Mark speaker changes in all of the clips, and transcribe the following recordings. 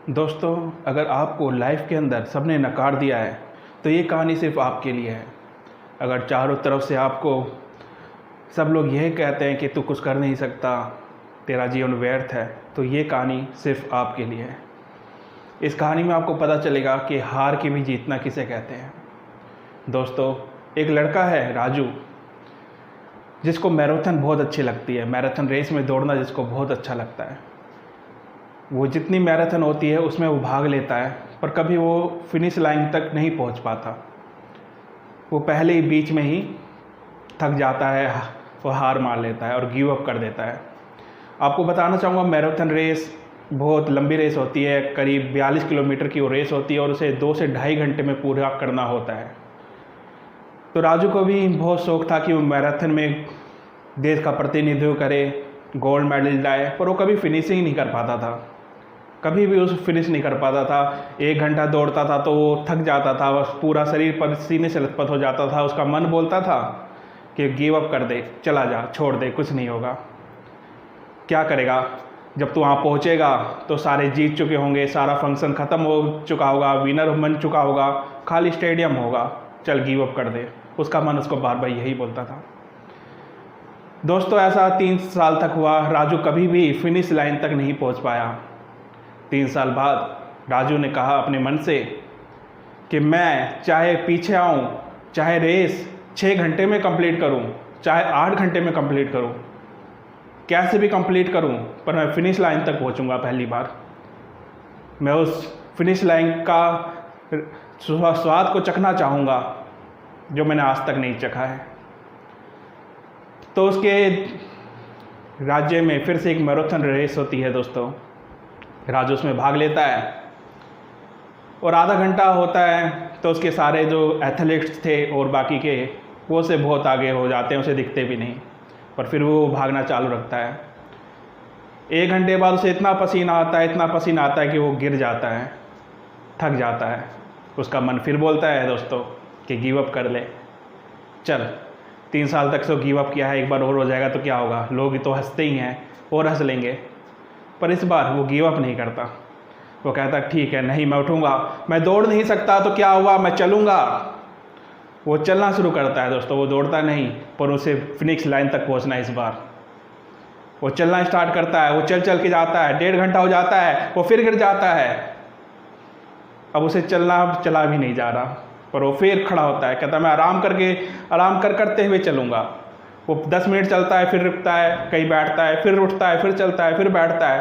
Speaker 1: दोस्तों, अगर आपको लाइफ के अंदर सबने नकार दिया है तो ये कहानी सिर्फ आपके लिए है। अगर चारों तरफ से आपको सब लोग यह कहते हैं कि तू कुछ कर नहीं सकता, तेरा जीवन व्यर्थ है, तो ये कहानी सिर्फ आपके लिए है। इस कहानी में आपको पता चलेगा कि हार के भी जीतना किसे कहते हैं। दोस्तों, एक लड़का है राजू, जिसको मैराथन बहुत अच्छी लगती है। मैराथन रेस में दौड़ना जिसको बहुत अच्छा लगता है। वो जितनी मैराथन होती है उसमें वो भाग लेता है, पर कभी वो फिनिश लाइन तक नहीं पहुंच पाता। वो पहले ही बीच में ही थक जाता है, वो हार मान लेता है और गिव अप कर देता है। आपको बताना चाहूँगा, मैराथन रेस बहुत लंबी रेस होती है। करीब 42 किलोमीटर की वो रेस होती है और उसे 2 से ढाई घंटे में पूरा करना होता है। तो राजू को भी बहुत शौक था कि वो मैराथन में देश का प्रतिनिधित्व करे, गोल्ड मेडल लाए, पर वो कभी फिनिशिंग नहीं कर पाता था। कभी भी उस फिनिश नहीं कर पाता था। 1 घंटा दौड़ता था तो वो थक जाता था, बस पूरा शरीर पसीने से लथपथ हो जाता था। उसका मन बोलता था कि गिव अप कर दे, चला जा, छोड़ दे, कुछ नहीं होगा। क्या करेगा? जब तू वहाँ पहुँचेगा तो सारे जीत चुके होंगे, सारा फंक्शन ख़त्म हो चुका होगा, विनर बन चुका होगा, खाली स्टेडियम होगा, चल गिव अप कर दे। उसका मन उसको बार बार यही बोलता था। दोस्तों, ऐसा 3 साल तक हुआ। राजू कभी भी फिनिश लाइन तक नहीं पहुँच पाया। 3 साल बाद राजू ने कहा अपने मन से कि मैं चाहे पीछे आऊँ, चाहे रेस 6 घंटे में कंप्लीट करूँ, चाहे 8 घंटे में कंप्लीट करूँ, कैसे भी कंप्लीट करूँ, पर मैं फिनिश लाइन तक पहुँचूँगा। पहली बार मैं उस फिनिश लाइन का स्वाद को चखना चाहूँगा जो मैंने आज तक नहीं चखा है। तो उसके राज्य में फिर से एक मैराथन रेस होती है। दोस्तों, राजू उसमें भाग लेता है और आधा घंटा होता है तो उसके सारे जो एथलीट्स थे और बाकी के, वो से बहुत आगे हो जाते हैं, उसे दिखते भी नहीं, पर फिर वो भागना चालू रखता है। 1 घंटे बाद उसे इतना पसीना आता है, इतना पसीना आता है कि वो गिर जाता है, थक जाता है। उसका मन फिर बोलता है दोस्तों कि गिव अप कर ले, चल 3 साल तक से गिव अप किया है, एक बार और हो जाएगा तो क्या होगा, लोग तो हंसते ही हैं और हंस लेंगे। पर इस बार वो गिव अप नहीं करता। वो कहता ठीक है, नहीं मैं उठूँगा, मैं दौड़ नहीं सकता तो क्या हुआ, मैं चलूँगा। वो चलना शुरू करता है। दोस्तों, वो दौड़ता नहीं, पर उसे फिनिश लाइन तक पहुँचना है। इस बार वो चलना स्टार्ट करता है। वो चल चल के जाता है, 1.5 घंटा हो जाता है, वो फिर गिर जाता है। अब उसे चला भी नहीं जा रहा, पर वो फिर खड़ा होता है, कहता मैं आराम करते हुए चलूँगा। वो 10 मिनट चलता है, फिर रुकता है, कहीं बैठता है, फिर उठता है, फिर चलता है, फिर बैठता है,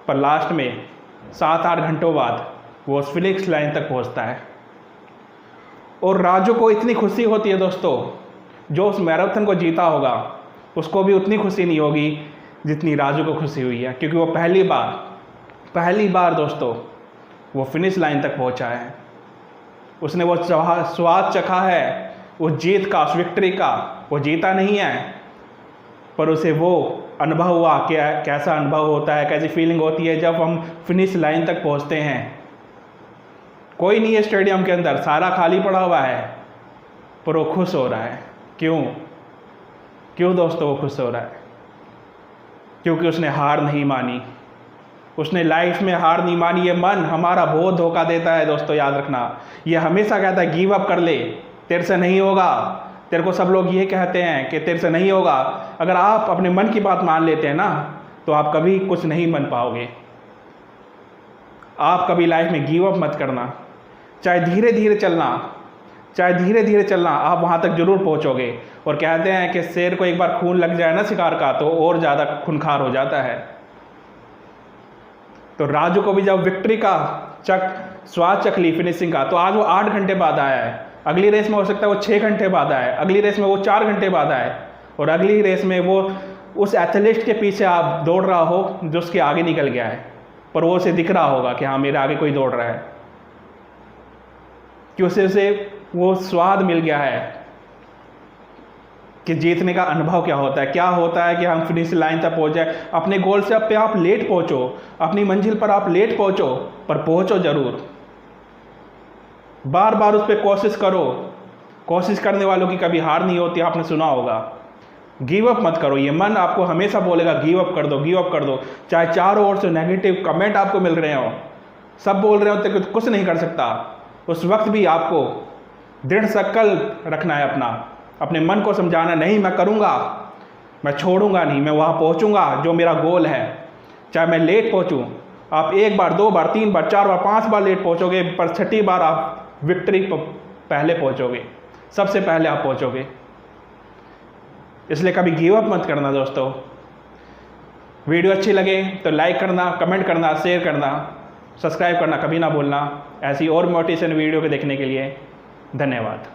Speaker 1: पर लास्ट में 7-8 घंटों बाद वो फिनिश लाइन तक पहुंचता है। और राजू को इतनी खुशी होती है दोस्तों, जो उस मैराथन को जीता होगा उसको भी उतनी खुशी नहीं होगी जितनी राजू को खुशी हुई है, क्योंकि वो पहली बार दोस्तों वो फिनिश लाइन तक पहुंचा है। उसने वो स्वाद चखा है उस जीत का, उस विक्ट्री का। वो जीता नहीं है, पर उसे वो अनुभव हुआ कि कैसा अनुभव होता है, कैसी फीलिंग होती है जब हम फिनिश लाइन तक पहुंचते हैं। कोई नहीं है स्टेडियम के अंदर, सारा खाली पड़ा हुआ है, पर वो खुश हो रहा है। क्यों दोस्तों वो खुश हो रहा है? क्योंकि उसने हार नहीं मानी। उसने लाइफ में हार नहीं मानी। ये मन हमारा बहुत धोखा देता है दोस्तों, याद रखना। ये हमेशा कहता है गिव अप कर ले, तेरे से नहीं होगा। तेरे को सब लोग ये कहते हैं कि तेरे से नहीं होगा। अगर आप अपने मन की बात मान लेते हैं ना, तो आप कभी कुछ नहीं बन पाओगे। आप कभी लाइफ में गिव अप मत करना। चाहे धीरे धीरे चलना, आप वहाँ तक जरूर पहुँचोगे। और कहते हैं कि शेर को एक बार खून लग जाए ना शिकार का, तो और ज़्यादा खूंखार हो जाता है। तो राजू को भी जब विक्ट्री का स्वाद चख ली फिनिशिंग का, तो आज वो 8 घंटे बाद आया है। अगली रेस में हो सकता है वो 6 घंटे बाद आए, अगली रेस में वो 4 घंटे बाद आए, और अगली रेस में वो उस एथलीट के पीछे आप दौड़ रहा हो जो उसके आगे निकल गया है, पर वो उसे दिख रहा होगा कि हाँ मेरे आगे कोई दौड़ रहा है, कि उसे वो स्वाद मिल गया है कि जीतने का अनुभव क्या होता है कि हम फिनिश लाइन तक पहुंच जाए। अपने गोल से पे आप लेट पहुंचो, अपनी मंजिल पर आप लेट पहुंचो, पर पहुंचो जरूर। बार बार उस पर कोशिश करो। कोशिश करने वालों की कभी हार नहीं होती, आपने सुना होगा। गिव अप मत करो। ये मन आपको हमेशा बोलेगा गिव अप कर दो, गिव अप कर दो। चाहे चारों ओर से नेगेटिव कमेंट आपको मिल रहे हो, सब बोल रहे होते कि कुछ नहीं कर सकता, उस वक्त भी आपको दृढ़ संकल्प रखना है अपने मन को समझाना, नहीं मैं करूँगा, मैं छोड़ूंगा नहीं, मैं वहाँ पहुँचूँगा जो मेरा गोल है, चाहे मैं लेट पहुँचूँ। आप 1 बार 2 बार 3 बार 4 बार 5 बार लेट पहुँचोगे, पर 6ठी बार आप विक्ट्री पहले पहुँचोगे, सबसे पहले आप पहुँचोगे। इसलिए कभी गिव अप मत करना दोस्तों। वीडियो अच्छी लगे तो लाइक करना, कमेंट करना, शेयर करना, सब्सक्राइब करना कभी ना भूलना। ऐसी और मोटिवेशन वीडियो को देखने के लिए धन्यवाद।